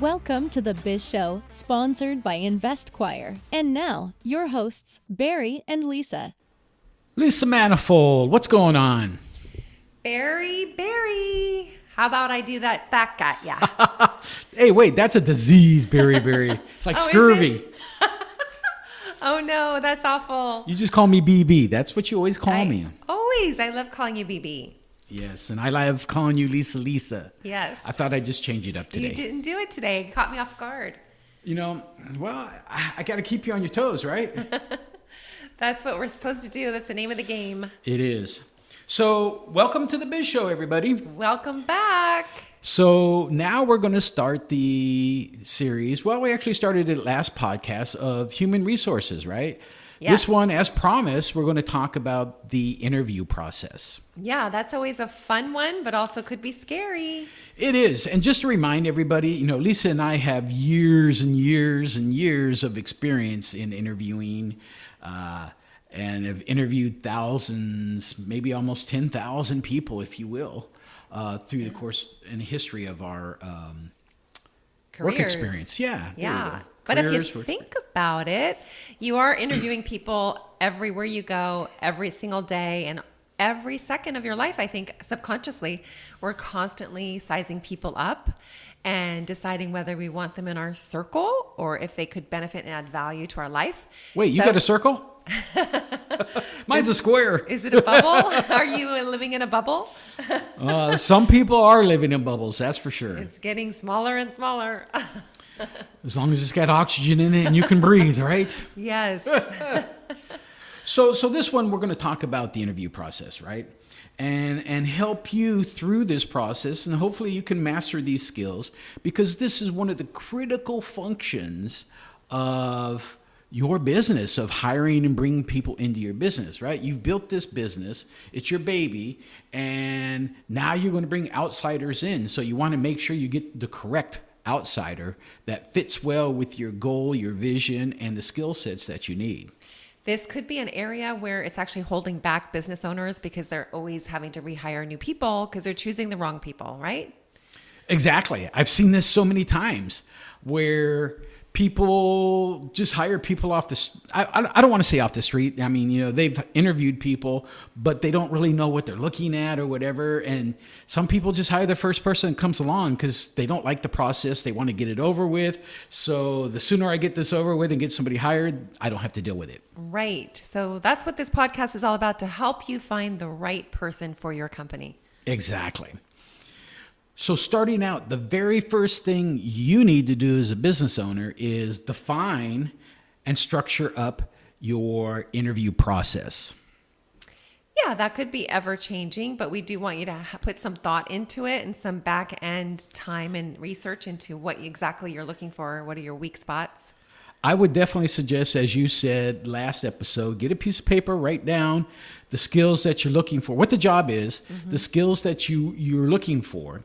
Welcome to the Biz Show, sponsored by InvestQuire. And now, your hosts, Barry and Lisa. Lisa Manifold, what's going on? Barry. How about I do that back at ya? Hey, wait, that's a disease, Barry. It's like scurvy. Oh, no, that's awful. You just call me BB. That's what you always call me. Always. I love calling you BB. Yes, and I love calling you Lisa. Yes. I thought I'd just change it up today. You didn't do it today. It caught me off guard. You know, well, I got to keep you on your toes, right? That's what we're supposed to do. That's the name of the game. It is. So, welcome to the Biz Show, everybody. Welcome back. So, now we're going to start the series. Well, we actually started it last podcast of human resources, right? Yes. This one, as promised, we're going to talk about the interview process. Yeah, that's always a fun one, but also could be scary. It is. And just to remind everybody, you know, Lisa and I have years and years and years of experience in interviewing and have interviewed thousands, maybe almost 10,000 people, if you will, through the course and history of our work experience. Yeah. But if you think about it, you are interviewing people everywhere you go, every single day, and every second of your life. I think subconsciously, we're constantly sizing people up and deciding whether we want them in our circle or if they could benefit and add value to our life. Wait, you got a circle? Mine's a square. Is it a bubble? Are you living in a bubble? Some people are living in bubbles, that's for sure. It's getting smaller and smaller. As long as it's got oxygen in it and you can breathe, right? Yes. So this one, we're going to talk about the interview process, right? And help you through this process. And hopefully you can master these skills, because this is one of the critical functions of your business, of hiring and bringing people into your business, right? You've built this business. It's your baby. And now you're going to bring outsiders in. So you want to make sure you get the correct outsider that fits well with your goal, your vision, and the skill sets that you need. This could be an area where it's actually holding back business owners because they're always having to rehire new people because they're choosing the wrong people, right? Exactly. I've seen this so many times where people just hire people off the I don't want to say off the street. I mean, you know, they've interviewed people, but they don't really know what they're looking at or whatever. And some people just hire the first person that comes along because they don't like the process. They want to get it over with. So the sooner I get this over with and get somebody hired, I don't have to deal with it. Right. So that's what this podcast is all about, to help you find the right person for your company. Exactly. So starting out, the very first thing you need to do as a business owner is define and structure up your interview process. Yeah, that could be ever changing, but we do want you to put some thought into it and some back end time and research into what exactly you're looking for. What are your weak spots? I would definitely suggest, as you said last episode, get a piece of paper, write down the skills that you're looking for, what the job is, the skills that you're looking for.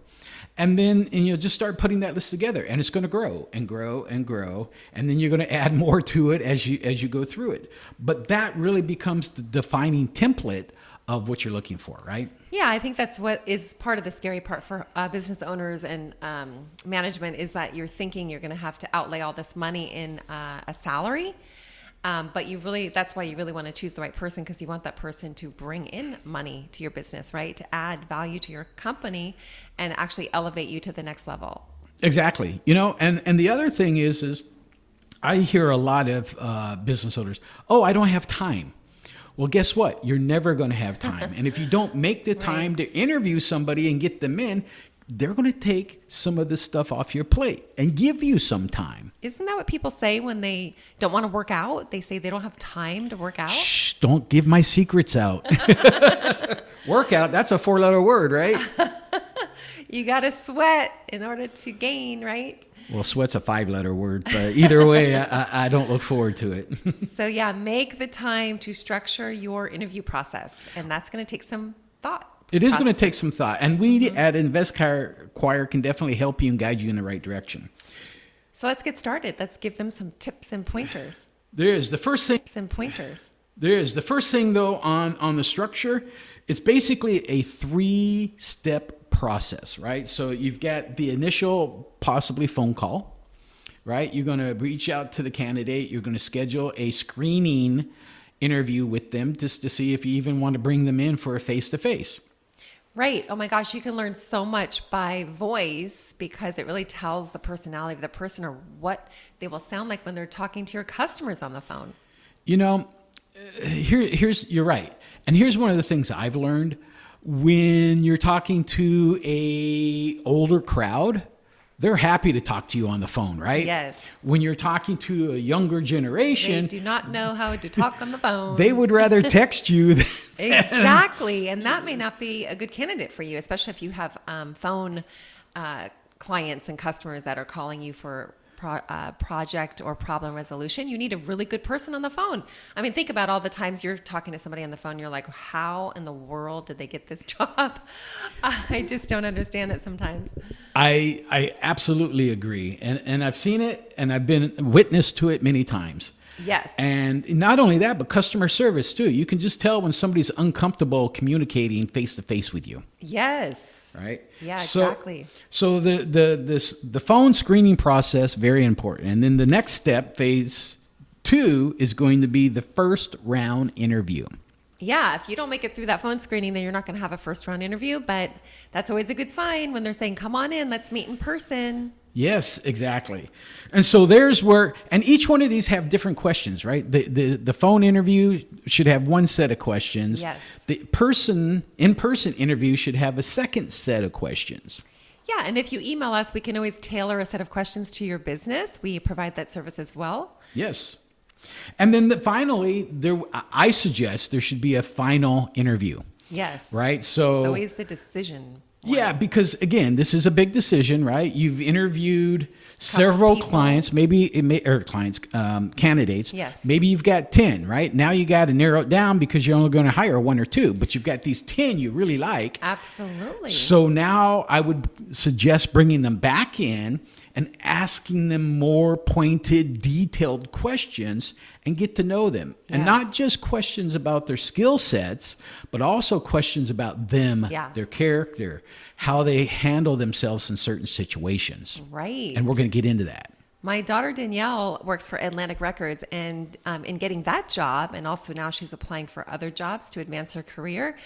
And then just start putting that list together, and it's going to grow and grow and grow, and then you're going to add more to it as you go through it. But that really becomes the defining template of what you're looking for, right? Yeah, I think that's what is part of the scary part for business owners and management, is that you're thinking you're going to have to outlay all this money in a salary. But that's why you really want to choose the right person, because you want that person to bring in money to your business, right? To add value to your company and actually elevate you to the next level. Exactly. You know, and the other thing is I hear a lot of business owners, I don't have time. Well, guess what? You're never going to have time. And if you don't make the time to interview somebody and get them in, they're going to take some of this stuff off your plate and give you some time. Isn't that what people say when they don't want to work out? They say they don't have time to work out. Shh, don't give my secrets out. Workout, that's a 4-letter word, right? You got to sweat in order to gain, right? Well, sweat's a 5-letter word, but either way, I don't look forward to it. So yeah, make the time to structure your interview process, and that's going to take some thought. It is going to take some thought, and we at InvestQuire can definitely help you and guide you in the right direction. So let's get started. Let's give them some tips and pointers. There's the first thing. Tips and pointers. There's the first thing, though, on the structure. It's basically a 3-step process, right? So you've got the initial possibly phone call, right? You're going to reach out to the candidate. You're going to schedule a screening interview with them just to see if you even want to bring them in for a face-to-face. Right. Oh my gosh, you can learn so much by voice because it really tells the personality of the person or what they will sound like when they're talking to your customers on the phone. You know, you're right. And here's one of the things I've learned. When you're talking to a older crowd, they're happy to talk to you on the phone, right? Yes. When you're talking to a younger generation, they do not know how to talk on the phone. They would rather text you. Exactly. And that may not be a good candidate for you, especially if you have phone clients and customers that are calling you for project or problem resolution. You need a really good person on the phone. I mean, think about all the times you're talking to somebody on the phone. You're like, how in the world did they get this job? I just don't understand it sometimes. I absolutely agree. And I've seen it and I've been witness to it many times. Yes. And not only that, but customer service too. You can just tell when somebody's uncomfortable communicating face to face with you. Yes. Right? Yeah, exactly. So the phone screening process, very important. And then the next step, phase 2, is going to be the first round interview. Yeah, if you don't make it through that phone screening, then you're not going to have a first round interview. But that's always a good sign when they're saying, come on in, let's meet in person. Yes, exactly. And so there's where, and each one of these have different questions, right? The phone interview should have one set of questions. Yes. The in-person interview should have a second set of questions. Yeah, and if you email us, we can always tailor a set of questions to your business. We provide that service as well. Yes. And then finally, I suggest there should be a final interview. Yes. Right? So it's always the decision. Yeah, because again, this is a big decision, right? You've interviewed several clients, candidates. Yes. Maybe you've got 10, right? Now you got to narrow it down because you're only going to hire 1 or 2, but you've got these 10 you really like. Absolutely. So now I would suggest bringing them back in and asking them more pointed, detailed questions and get to know them. Yes. And not just questions about their skill sets, but also questions about them, their character, how they handle themselves in certain situations. Right. And we're going to get into that. My daughter Danielle works for Atlantic Records, and in getting that job, and also now she's applying for other jobs to advance her career,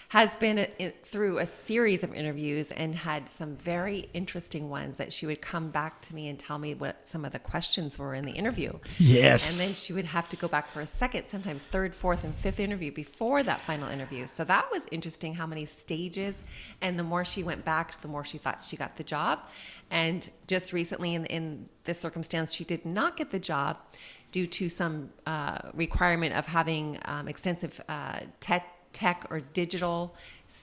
has been through a series of interviews and had some very interesting ones that she would come back to me and tell me what some of the questions were in the interview. Yes. And then she would have to go back for a second, sometimes third, fourth, and fifth interview before that final interview. So that was interesting how many stages, and the more she went back, the more she thought she got the job. And just recently in this circumstance, she did not get the job due to some requirement of having extensive tech or digital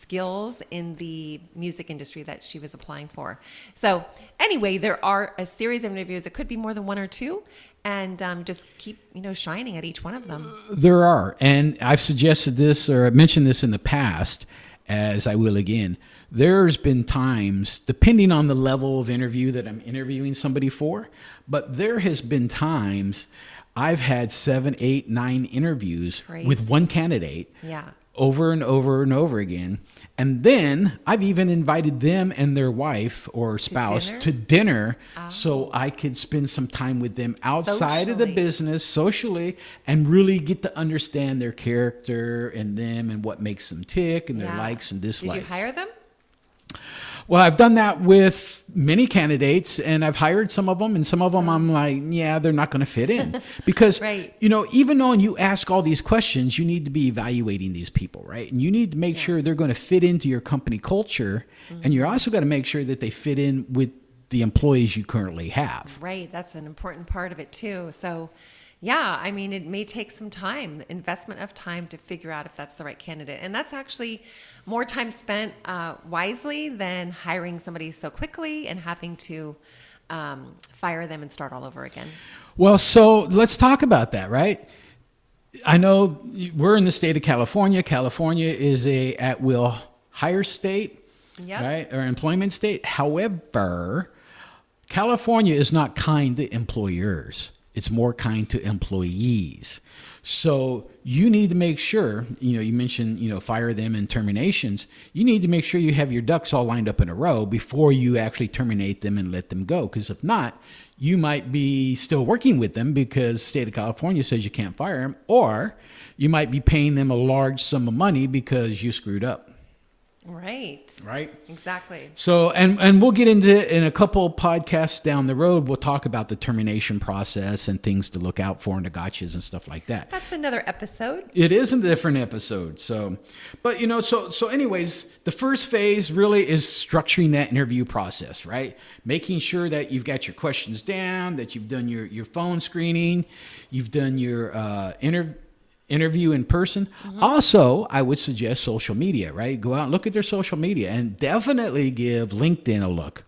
skills in the music industry that she was applying for. So anyway, there are a series of interviews. It could be more than 1 or 2, and just keep shining at each one of them. There are, and I've suggested this or I've mentioned this in the past, as I will again. There's been times, depending on the level of interview that I'm interviewing somebody for, but there has been times I've had 7, 8, 9 interviews with one candidate. Yeah. Over and over and over again. And then I've even invited them and their wife or spouse to dinner so I could spend some time with them outside of the business, socially, and really get to understand their character and them and what makes them tick and their likes and dislikes. Did you hire them? Well, I've done that with many candidates, and I've hired some of them, and some of them I'm like, yeah, they're not going to fit in. Because, even though you ask all these questions, you need to be evaluating these people, right? And you need to make sure they're going to fit into your company culture, and you're also got to make sure that they fit in with the employees you currently have. Right. That's an important part of it, too. So, yeah, I mean, it may take some time, the investment of time to figure out if that's the right candidate. And that's actually more time spent wisely than hiring somebody so quickly and having to fire them and start all over again. Well, so let's talk about that, right? I know we're in the state of California. California is a at-will hire state, right? Or employment state. However, California is not kind to employers. It's more kind to employees. So you need to make sure, you mentioned, fire them and terminations. You need to make sure you have your ducks all lined up in a row before you actually terminate them and let them go. Because if not, you might be still working with them because the state of California says you can't fire them, or you might be paying them a large sum of money because you screwed up. Right. Exactly. So, and we'll get into in a couple podcasts down the road. We'll talk about the termination process and things to look out for and the gotchas and stuff like that. That's another episode. It is a different episode. So, but so anyways, the first phase really is structuring that interview process, right? Making sure that you've got your questions down, that you've done your phone screening, you've done your interview in person. Also, I would suggest social media, right? Go out and look at their social media and definitely give LinkedIn a look.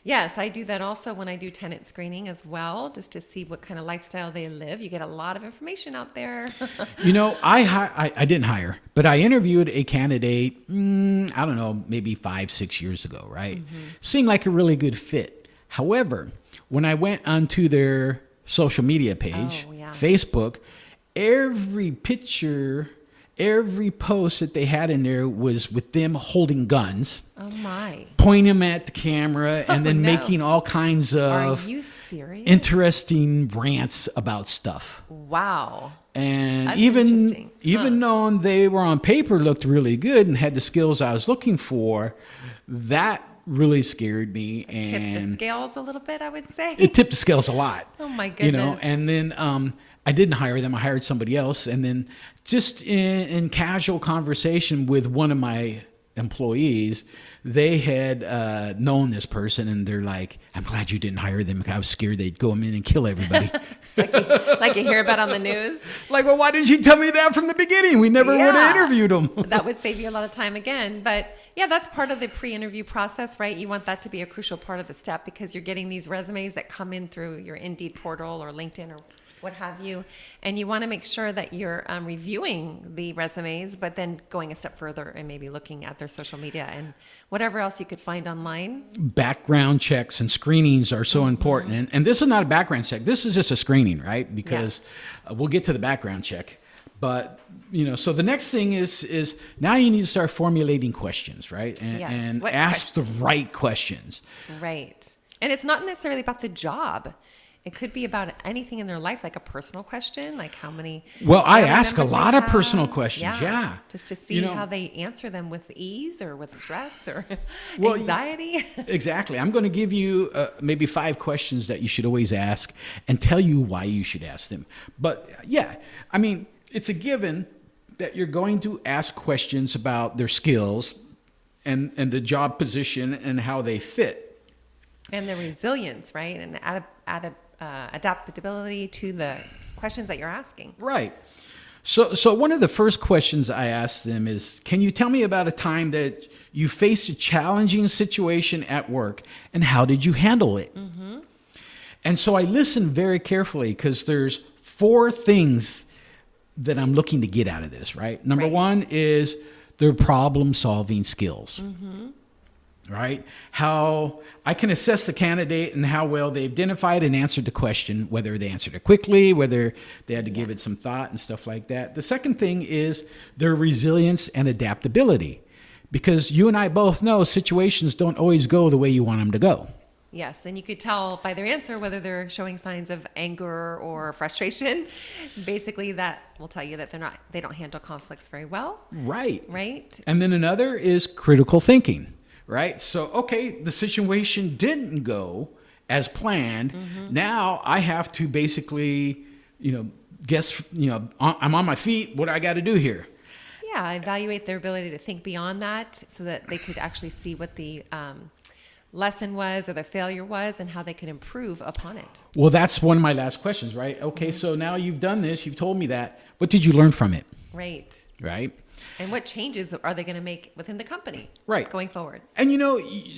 Yes, I do that also when I do tenant screening as well, just to see what kind of lifestyle they live. You get a lot of information out there. I didn't hire, but I interviewed a candidate, I don't know, maybe 5-6 years ago, right? Seemed like a really good fit. However, when I went onto their social media page, Facebook, every picture, every post that they had in there was with them holding guns. Oh my. Pointing them at the camera and then making all kinds of Are you serious? interesting rants about stuff. Wow. And That's even though they were on paper looked really good and had the skills I was looking for, that really scared me. And tipped the scales a little bit, I would say. It tipped the scales a lot. Oh my goodness. And then I didn't hire them. I hired somebody else. And then just in casual conversation with one of my employees, they had known this person, and they're like, I'm glad you didn't hire them. I was scared they'd go in and kill everybody. like you hear about on the news? Like, well, why didn't you tell me that from the beginning? We never would have interviewed them. That would save you a lot of time again. But yeah, that's part of the pre-interview process, right? You want that to be a crucial part of the step because you're getting these resumes that come in through your Indeed portal or LinkedIn or what have you. And you want to make sure that you're reviewing the resumes, but then going a step further and maybe looking at their social media and whatever else you could find online. Background checks and screenings are so important. And this is not a background check. This is just a screening, right? Because we'll get to the background check. But, so the next thing is now you need to start formulating questions, right? And ask the right questions. Right. And it's not necessarily about the job. It could be about anything in their life, like a personal question, like how many. Well, I ask a lot of personal questions. Yeah. Just to see how they answer them with ease or with stress or anxiety. Exactly. I'm going to give you maybe 5 questions that you should always ask and tell you why you should ask them. But it's a given that you're going to ask questions about their skills and the job position and how they fit. And their resilience, right? And adaptability to the questions that you're asking. Right. So one of the first questions I asked them is, can you tell me about a time that you faced a challenging situation at work and how did you handle it? And so I listened very carefully because there's 4 things that I'm looking to get out of this, right? Number 1 is their problem-solving skills. Right? How I can assess the candidate and how well they identified and answered the question, whether they answered it quickly, whether they had to give it some thought and stuff like that. The second thing is their resilience and adaptability, because you and I both know situations don't always go the way you want them to go. Yes, and you could tell by their answer whether they're showing signs of anger or frustration. Basically, that will tell you that they don't handle conflicts very well. Right. Right. And then another is critical thinking. Right? So, okay, the situation didn't go as planned. Now I have to basically, guess, I'm on my feet. What do I got to do here? Yeah, evaluate their ability to think beyond that so that they could actually see what the lesson was or the failure was and how they could improve upon it. Well, that's one of my last questions, right? Okay, so now you've done this. You've told me that. What did you learn from it? Right. Right. And what changes are they going to make within the company going forward? And,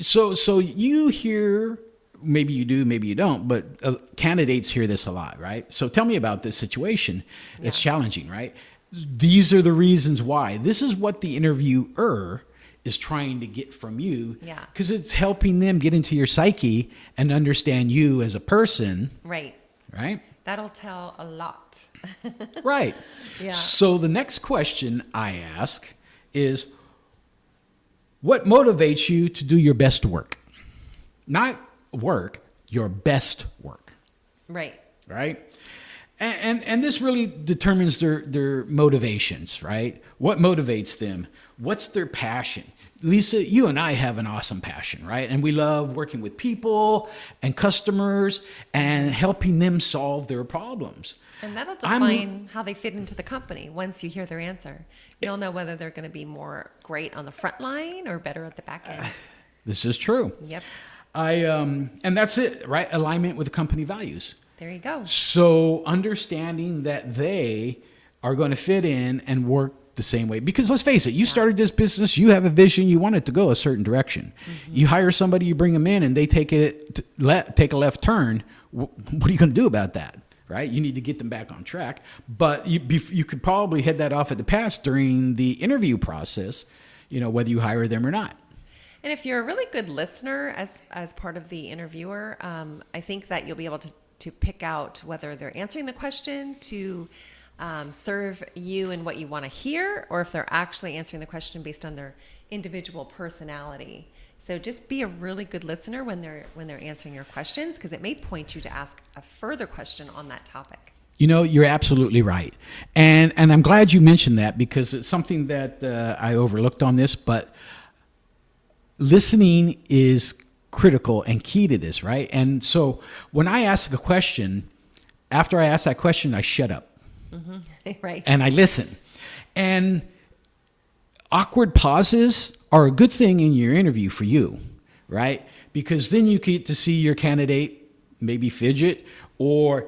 so you hear, maybe you do, maybe you don't, but candidates hear this a lot, right? So tell me about this situation. It's challenging, right? These are the reasons why. This is what the interviewer is trying to get from you. Yeah. Because it's helping them get into your psyche and understand you as a person. Right. Right? That'll tell a lot. Right. Yeah. So the next question I ask is, what motivates you to do your best work? Not work, your best work. Right. Right? And this really determines their motivations, right? What motivates them? What's their passion? Lisa, you and I have an awesome passion, right? And we love working with people and customers and helping them solve their problems. And that'll define how they fit into the company. Once you hear their answer, you'll know whether they're going to be more great on the front line or better at the back end. This is true. Yep. And that's it, right? Alignment with the company values. There you go. So understanding that they are going to fit in and work the same way. Because let's face it, you started this business, you have a vision, you want it to go a certain direction. Mm-hmm. You hire somebody, you bring them in, and they take a left turn. What are you going to do about that? Right? You need to get them back on track. But you could probably head that off at the pass during the interview process, whether you hire them or not. And if you're a really good listener as part of the interviewer, I think that you'll be able to pick out whether they're answering the question to serve you and what you want to hear, or if they're actually answering the question based on their individual personality. So just be a really good listener when they're answering your questions, because it may point you to ask a further question on that topic. You're absolutely right. And I'm glad you mentioned that, because it's something that I overlooked on this, but listening is critical and key to this, right? And so when I ask a question, after I ask that question, I shut up. Mm-hmm. Right. And I listen. And awkward pauses are a good thing in your interview for you, right? Because then you get to see your candidate maybe fidget, or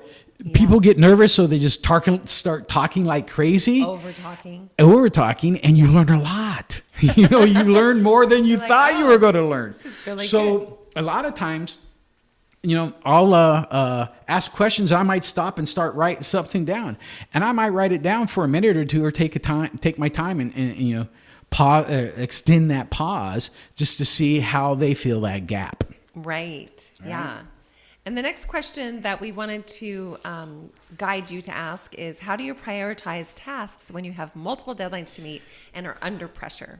people get nervous, so they just start talking like crazy. Over talking, and you learn a lot. You learn more than you thought you were going to learn. Really good. A lot of times, I'll ask questions. I might stop and start writing something down, and I might write it down for a minute or two, or take my time and pause, extend that pause just to see how they fill that gap. Right. Yeah. And the next question that we wanted to guide you to ask is, how do you prioritize tasks when you have multiple deadlines to meet and are under pressure?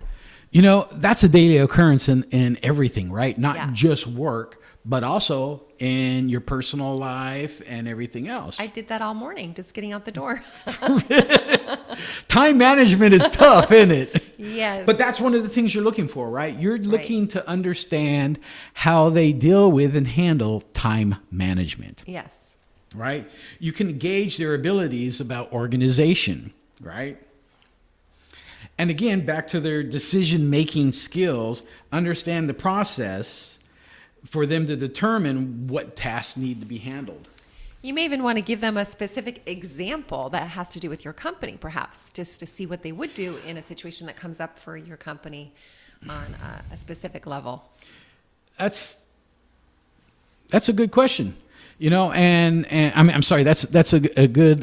That's a daily occurrence in everything, right? Not just work, but also in your personal life and everything else. I did that all morning, just getting out the door. Time management is tough, isn't it? Yes. But that's one of the things you're looking for, right? You're looking to understand how they deal with and handle time management. Yes. Right? You can gauge their abilities about organization, right? And again, back to their decision-making skills, understand the process for them to determine what tasks need to be handled. You may even want to give them a specific example that has to do with your company, perhaps, just to see what they would do in a situation that comes up for your company on a specific level. That's a good question. And I'm sorry, that's a good.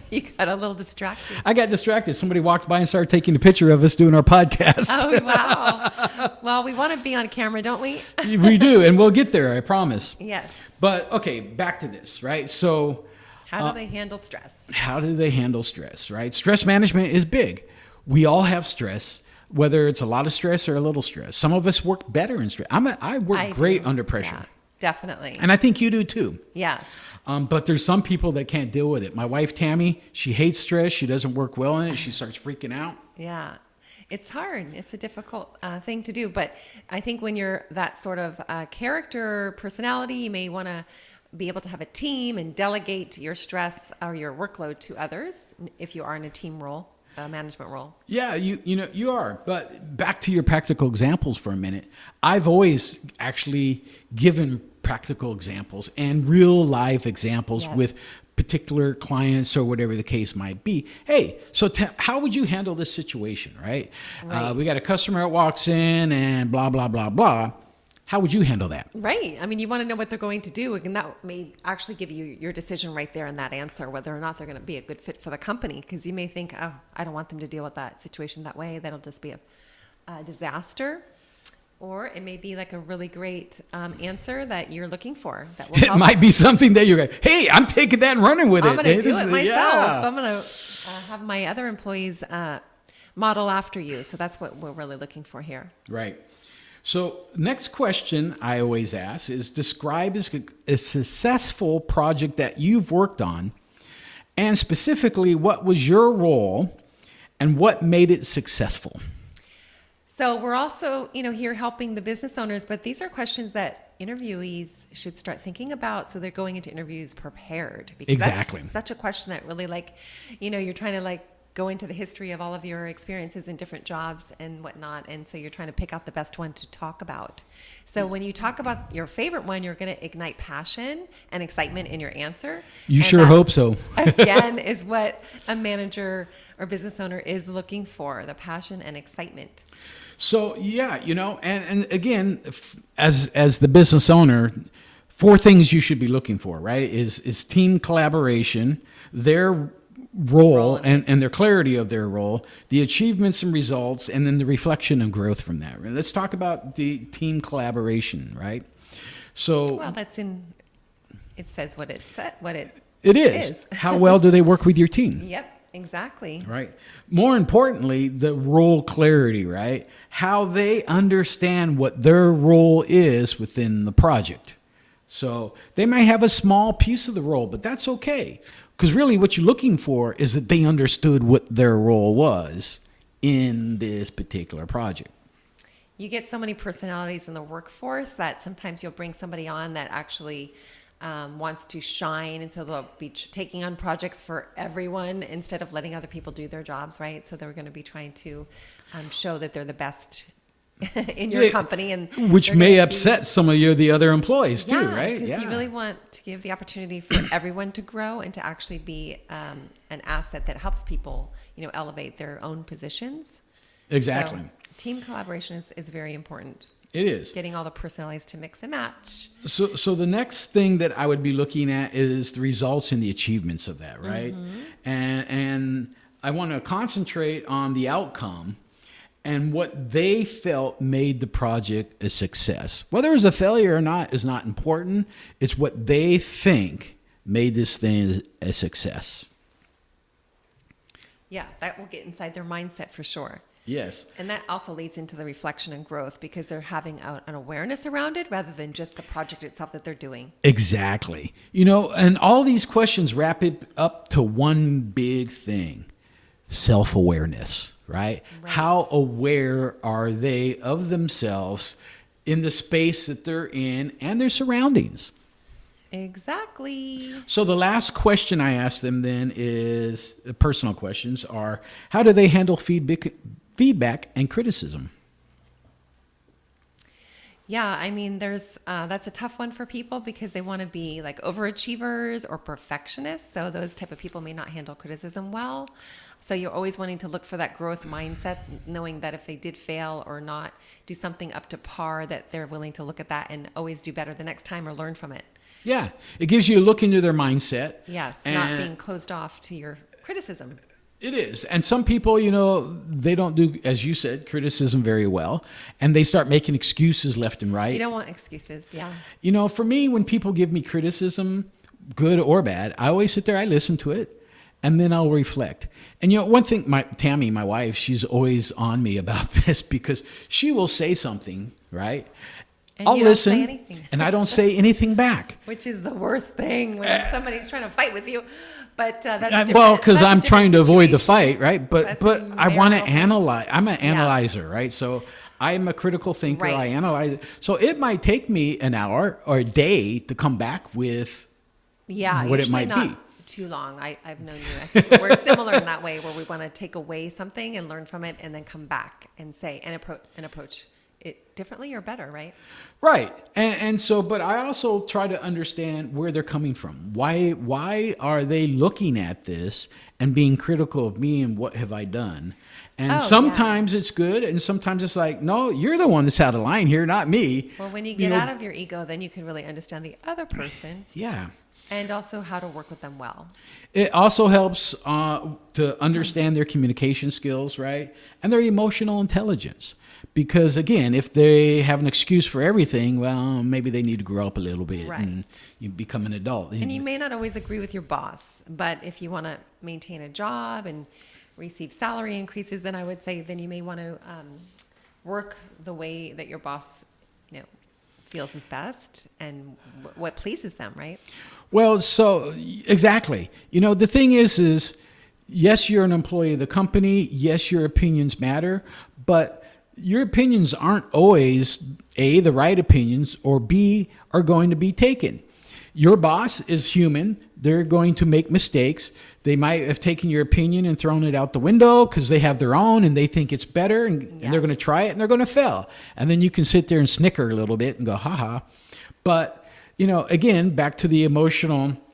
You got a little distracted. I got distracted. Somebody walked by and started taking a picture of us doing our podcast. Oh, wow. Well, we want to be on camera, don't we? We do, and we'll get there, I promise. Yes. But, okay, back to this, right? So, how do they handle stress? How do they handle stress, right? Stress management is big. We all have stress, whether it's a lot of stress or a little stress. Some of us work better in stress. I work great under pressure. Yeah. Definitely. And I think you do too. Yeah. But there's some people that can't deal with it. My wife, Tammy, she hates stress. She doesn't work well in it. She starts freaking out. Yeah. It's hard. It's a difficult thing to do. But I think when you're that sort of character, personality, you may want to be able to have a team and delegate your stress or your workload to others if you are in a team role. Management role. Yeah, you are. But back to your practical examples for a minute. I've always actually given practical examples and real life examples with particular clients or whatever the case might be. Hey, so how would you handle this situation, right? We got a customer that walks in and blah, blah, blah, blah. How would you handle that? Right. I mean, you want to know what they're going to do, and that may actually give you your decision right there in that answer, whether or not they're going to be a good fit for the company. Because you may think, oh, I don't want them to deal with that situation that way. That'll just be a disaster. Or it may be like a really great answer that you're looking for. That will help. It might be something that you're like, hey, I'm taking that and running with it. I'm going to do it myself. Yeah. I'm going to have my other employees model after you. So that's what we're really looking for here. Right. So next question I always ask is, describe a successful project that you've worked on, and specifically, what was your role and what made it successful? So we're also, here helping the business owners, but these are questions that interviewees should start thinking about, so they're going into interviews prepared. Because exactly. That's such a question that really, you're trying to go into the history of all of your experiences in different jobs and whatnot, and so you're trying to pick out the best one to talk about. So when you talk about your favorite one, you're going to ignite passion and excitement in your answer. You sure hope so. Again, is what a manager or business owner is looking for, the passion and excitement. So, yeah, and again, as the business owner, 4 things you should be looking for, right? Is team collaboration, their role and their clarity of their role, the achievements and results, and then the reflection and growth from that. Let's talk about the team collaboration, right? So, well, it says what it it is. How well do they work with your team? Yep. Exactly. Right. More importantly, the role clarity, right? How they understand what their role is within the project. So they might have a small piece of the role, but that's okay. Because really what you're looking for is that they understood what their role was in this particular project. You get so many personalities in the workforce that sometimes you'll bring somebody on that actually wants to shine, and so they'll be taking on projects for everyone instead of letting other people do their jobs, right? So they're going to be trying to show that they're the best in your company, and which may upset some of the other employees too, right? Yeah, because you really want to give the opportunity for everyone to grow and to actually be an asset that helps people, elevate their own positions. Exactly. So team collaboration is very important. It is. Getting all the personalities to mix and match. So the next thing that I would be looking at is the results and the achievements of that, right? Mm-hmm. And I want to concentrate on the outcome and what they felt made the project a success. Whether it's a failure or not is not important. It's what they think made this thing a success. Yeah, that will get inside their mindset for sure. Yes. And that also leads into the reflection and growth, because they're having an awareness around it rather than just the project itself that they're doing. Exactly. And all these questions wrap it up to one big thing: self-awareness, right? How aware are they of themselves in the space that they're in and their surroundings? Exactly. So the last question I ask them then is, personal questions are, how do they handle feedback and criticism? Yeah, I mean, that's a tough one for people because they want to be like overachievers or perfectionists. So those type of people may not handle criticism well. So you're always wanting to look for that growth mindset, knowing that if they did fail or not do something up to par, that they're willing to look at that and always do better the next time or learn from it. Yeah, it gives you a look into their mindset. Yes, not being closed off to your criticism. It is. And some people, they don't do, as you said, criticism very well. And they start making excuses left and right. You don't want excuses, yeah. For me, when people give me criticism, good or bad, I always sit there, I listen to it, and then I'll reflect. And one thing, Tammy, my wife, she's always on me about this, because she will say something, right? And I'll listen, don't say anything. and I don't say anything back. Which is the worst thing when somebody's trying to fight with you. But that's different. Well, because I'm trying to avoid the fight, right? But That's I want to marital. analyze. I'm an analyzer, right? So I'm a critical thinker. Right. I analyze it. So it might take me an hour or a day to come back with what it might be. Too long. I've known you. I think we're similar in that way, where we want to take away something and learn from it, and then come back and say and approach it differently or better, right? Right. And so, but I also try to understand where they're coming from. Why are they looking at this and being critical of me and what have I done? And sometimes it's good, and sometimes it's like, no, you're the one that's out of line here, not me. Well, when you get out of your ego, then you can really understand the other person. Yeah. And also how to work with them well. It also helps to understand their communication skills, right? And their emotional intelligence. Because again, if they have an excuse for everything, well, maybe they need to grow up a little bit and you become an adult. And you may not always agree with your boss, but if you want to maintain a job and receive salary increases, then I would say then you may want to work the way that your boss, feels is best and what pleases them, right? Well, so exactly. The thing is yes, you're an employee of the company. Yes, your opinions matter, but your opinions aren't always A, the right opinions, or B, are going to be taken. Your boss is human. They're going to make mistakes. They might have taken your opinion and thrown it out the window because they have their own and they think it's better and they're going to try it and they're going to fail. And then you can sit there and snicker a little bit and go, haha. But, again, back to the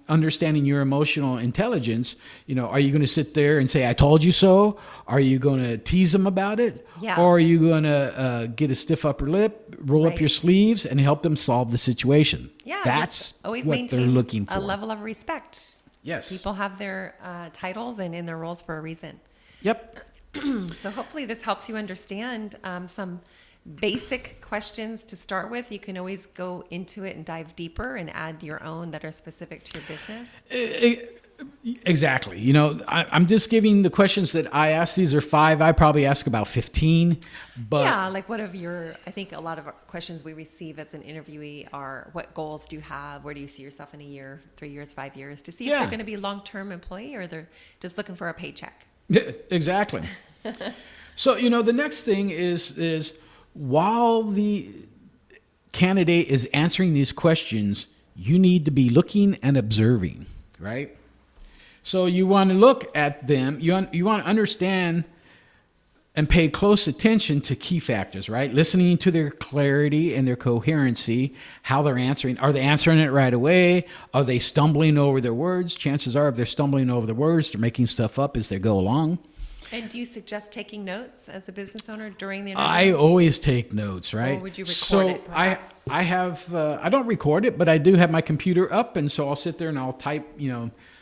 understanding your emotional intelligence, are you going to sit there and say, I told you so? Are you going to tease them about it? Yeah. Or are you going to get a stiff upper lip, roll up your sleeves, and help them solve the situation? Yeah. That's always what they're looking for. A level of respect. Yes. People have their titles and in their roles for a reason. Yep. So hopefully this helps you understand some basic questions to start with. You can always go into it and dive deeper and add your own that are specific to your business. Exactly. I'm just giving the questions that I ask. These are 5. I probably ask about 15. But yeah, like I think a lot of questions we receive as an interviewee are, what goals do you have? Where do you see yourself in a year, 3 years, 5 years? To see if they're going to be a long-term employee or they're just looking for a paycheck. Yeah, exactly. So, the next thing is while the candidate is answering these questions, you need to be looking and observing, right? So you want to look at them. You want to understand and pay close attention to key factors, right? Listening to their clarity and their coherency, how they're answering. Are they answering it right away? Are they stumbling over their words? Chances are if they're stumbling over their words, they're making stuff up as they go along. And do you suggest taking notes as a business owner during the interview? I always take notes, right? Or would you record it? Perhaps? I have, I don't record it, but I do have my computer up. And so I'll sit there and I'll type,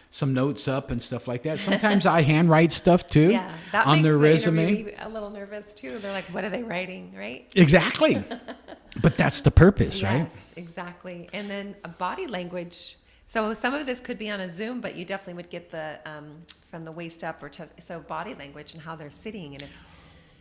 some notes up and stuff like that. Sometimes I handwrite stuff too on their resume. Interviewee a little nervous too. They're like, what are they writing, right? Exactly. But that's the purpose, right? Exactly. And then body language. So some of this could be on a Zoom, but you definitely would get the from the waist up or chest. So body language and how they're sitting and if.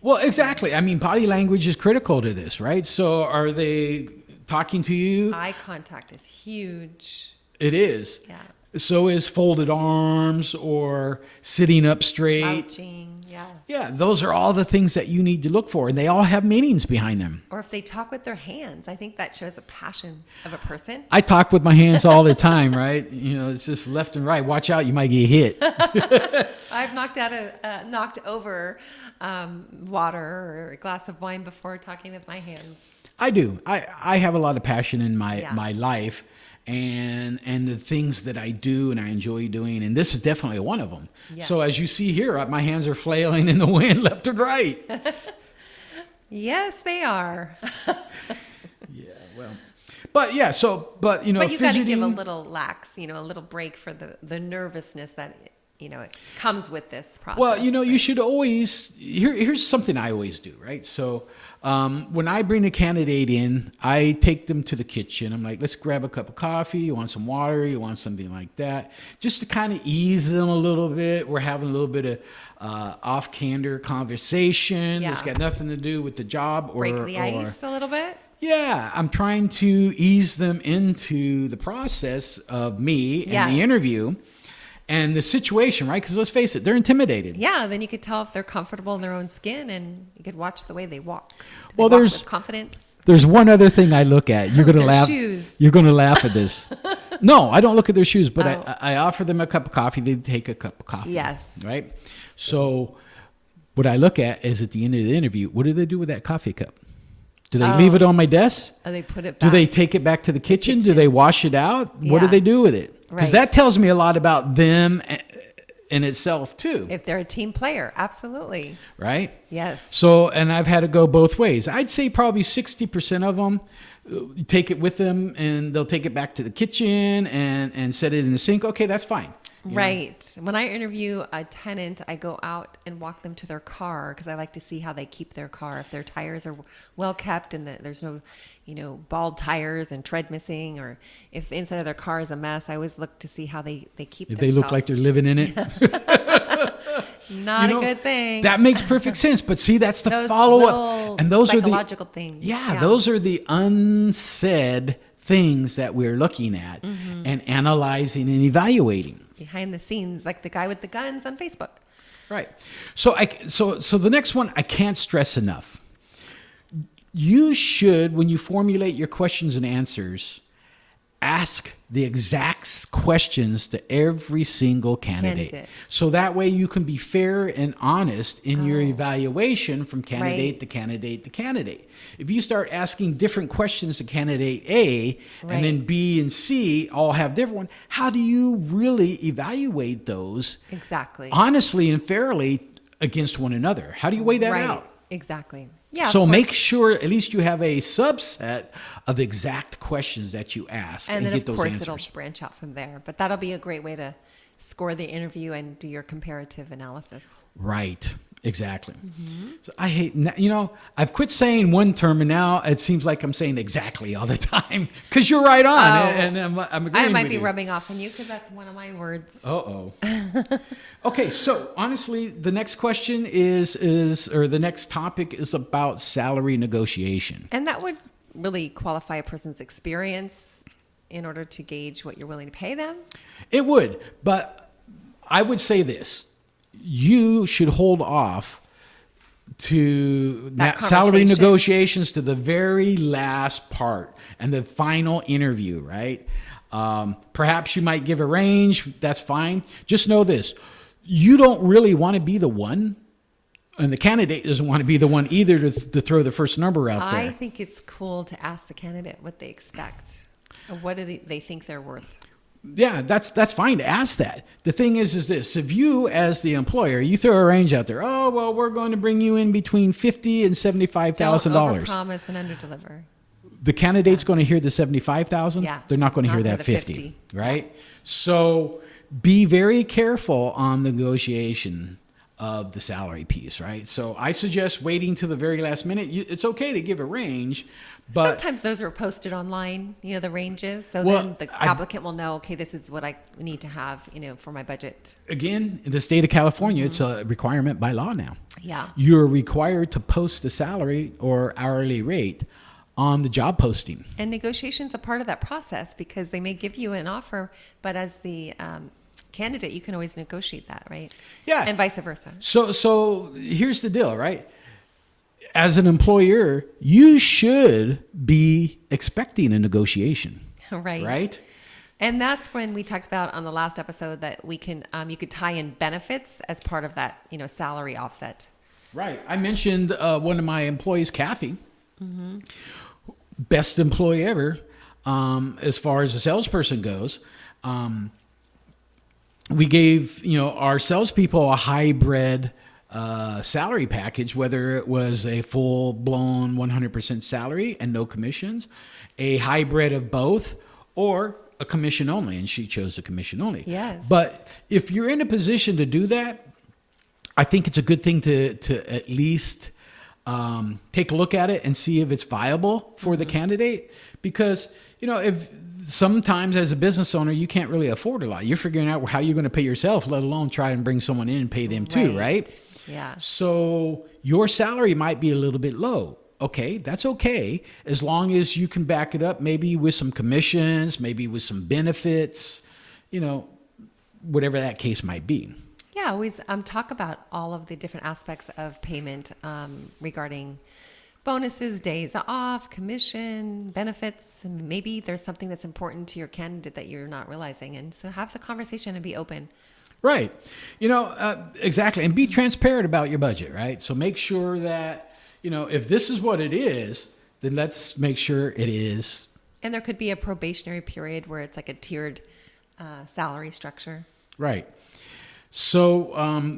Well, exactly. I mean, body language is critical to this, right? So are they talking to you? Eye contact is huge. It is. Yeah. So is folded arms or sitting up straight. Slouching, yeah. Yeah, those are all the things that you need to look for, and they all have meanings behind them. Or if they talk with their hands, I think that shows a passion of a person. I talk with my hands all the time, right? It's just left and right. Watch out, you might get hit. I've knocked over water or a glass of wine before talking with my hands. I do. I have a lot of passion in my life. And the things that I do and I enjoy doing, and this is definitely one of them. Yeah. So as you see here, my hands are flailing in the wind left and right. Yes, they are. Yeah, well, but yeah, but you got to give a little lax, a little break for the nervousness that it comes with this process. Well, you should always here's something I always do, right? So when I bring a candidate in, I take them to the kitchen. I'm like, let's grab a cup of coffee. You want some water? You want something like that? Just to kind of ease them a little bit. We're having a little bit of off-candor conversation. It's got nothing to do with the job. Break the ice a little bit? Yeah, I'm trying to ease them into the process of me and the interview. And the situation, right? Because let's face it, they're intimidated. Yeah, then you could tell if they're comfortable in their own skin, and you could watch the way they walk. There's with confidence. There's one other thing I look at. You're gonna laugh. Shoes. You're gonna laugh at this. No, I don't look at their shoes, but I offer them a cup of coffee. They take a cup of coffee. Yes. Right. So what I look at is at the end of the interview, what do they do with that coffee cup? Do they leave it on my desk? Or they put it back? Do they take it back to the kitchen? Do they wash it out? What do they do with it? Because that tells me a lot about them in itself too. If they're a team player, absolutely. Right? Yes. So, and I've had to go both ways. I'd say probably 60% of them take it with them and they'll take it back to the kitchen and set it in the sink. Okay, that's fine. Right. When I interview a tenant, I go out and walk them to their car because I like to see how they keep their car. If their tires are well kept and there's no, bald tires and tread missing, or if the inside of their car is a mess, I always look to see how they keep If they look like they're living in it. Not a good thing. That makes perfect sense. But see, that's the those follow-up. And those psychological are the things. Yeah, those are the unsaid things that we're looking at and analyzing and evaluating. Behind the scenes, like the guy with the guns on Facebook. Right. So the next one I can't stress enough. You should, when you formulate your questions and answers, ask the exact questions to every single candidate. So that way you can be fair and honest in your evaluation from candidate to candidate to candidate. If you start asking different questions to candidate A and then B and C all have different ones, how do you really evaluate those exactly honestly and fairly against one another? How do you weigh that out? Exactly. Yeah. So make sure at least you have a subset of exact questions that you ask and then get those answers. It'll branch out from there. But that'll be a great way to score the interview and do your comparative analysis. Right. Exactly. So I hate, I've quit saying one term and now it seems like I'm saying exactly all the time because you're right on. And I'm agreeing I might with be you. rubbing off on you because that's one of my words. Uh-oh. Okay. So honestly, the next question or the next topic is about salary negotiation. And that would really qualify a person's experience in order to gauge what you're willing to pay them. It would, but I would say this. You should hold off to that salary negotiations to the very last part and the final interview, right? Perhaps you might give a range. That's fine. Just know this. You don't really want to be the one, and the candidate doesn't want to be the one either to throw the first number out there. I think it's cool to ask the candidate what they expect or what do they think they're worth. Yeah, that's fine to ask that. The thing is this: if you, as the employer, you throw a range out there, oh well, we're going to bring you in between $50,000 and $75,000. Don't overpromise and underdeliver. The candidate's going to hear the $75,000. Yeah, they're not going to hear that 50, right? So be very careful on the negotiation of the salary piece, right? So I suggest waiting to the very last minute. It's okay to give a range, but sometimes those are posted online, the ranges. So then the applicant will know, okay, this is what I need to have, for my budget. Again, in the state of California, it's a requirement by law now. Yeah. You're required to post the salary or hourly rate on the job posting. And negotiation's a part of that process because they may give you an offer, but as the candidate, you can always negotiate that, right? Yeah. And vice versa. So here's the deal, right? As an employer, you should be expecting a negotiation. Right. Right? And that's when we talked about on the last episode that we can, you could tie in benefits as part of that, salary offset. Right. I mentioned one of my employees, Kathy, best employee ever, as far as a salesperson goes. We gave, our salespeople a hybrid salary package, whether it was a full-blown 100% salary and no commissions, a hybrid of both, or a commission only, and she chose a commission only. Yes. But if you're in a position to do that, I think it's a good thing to at least take a look at it and see if it's viable for the candidate, because if sometimes as a business owner you can't really afford a lot, you're figuring out how you're going to pay yourself, let alone try and bring someone in and pay them too, right? Yeah. So your salary might be a little bit low. Okay, that's okay, as long as you can back it up, maybe with some commissions, maybe with some benefits, whatever that case might be. Yeah, always talk about all of the different aspects of payment regarding bonuses, days off, commission, benefits, and maybe there's something that's important to your candidate that you're not realizing. And so have the conversation and be open. Right. Exactly. And be transparent about your budget, right? So make sure that, if this is what it is, then let's make sure it is. And there could be a probationary period where it's like a tiered salary structure. Right. So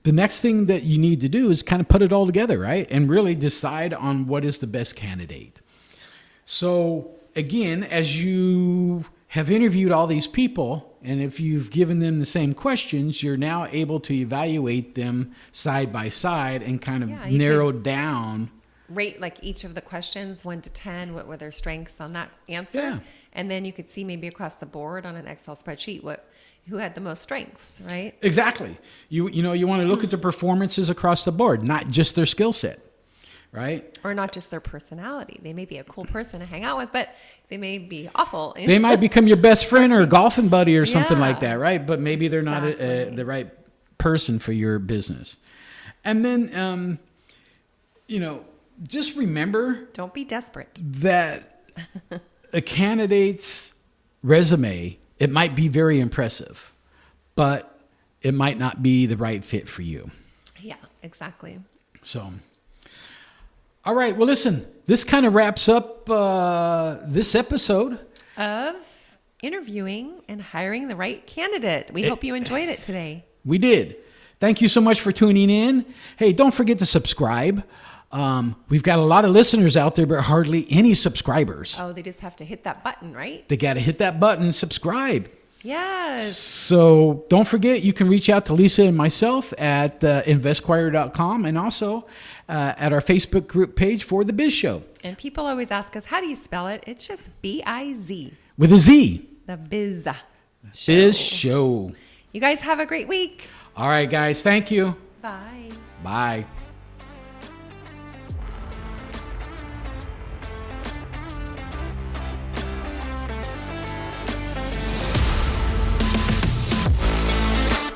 the next thing that you need to do is kind of put it all together, right? And really decide on what is the best candidate. So again, as you have interviewed all these people, and if you've given them the same questions, you're now able to evaluate them side by side and kind of narrow down. Rate like each of the questions 1 to 10. What were their strengths on that answer? Yeah. And then you could see maybe across the board on an Excel spreadsheet who had the most strengths, right? Exactly. You want to look at the performances across the board, not just their skill set, right? Or not just their personality. They may be a cool person to hang out with, but they may be awful. They might become your best friend or golfing buddy or something Yeah. like that, right? But maybe they're not the right person for your business. And then, just remember Don't be desperate. that a candidate's resume, it might be very impressive, but it might not be the right fit for you. Yeah, exactly. So, all right. Well, listen, this kind of wraps up this episode Of interviewing and hiring the right candidate. We hope you enjoyed it today. We did. Thank you so much for tuning in. Hey, don't forget to subscribe. We've got a lot of listeners out there, but hardly any subscribers. Oh, they just have to hit that button, right? They got to hit that button, subscribe. Yes. So don't forget, you can reach out to Lisa and myself at investquire.com and also at our Facebook group page for the Biz Show. And people always ask us, how do you spell it? It's just B-I-Z. With a Z. The Biz Show. Biz Show. You guys have a great week. All right, guys. Thank you. Bye. Bye.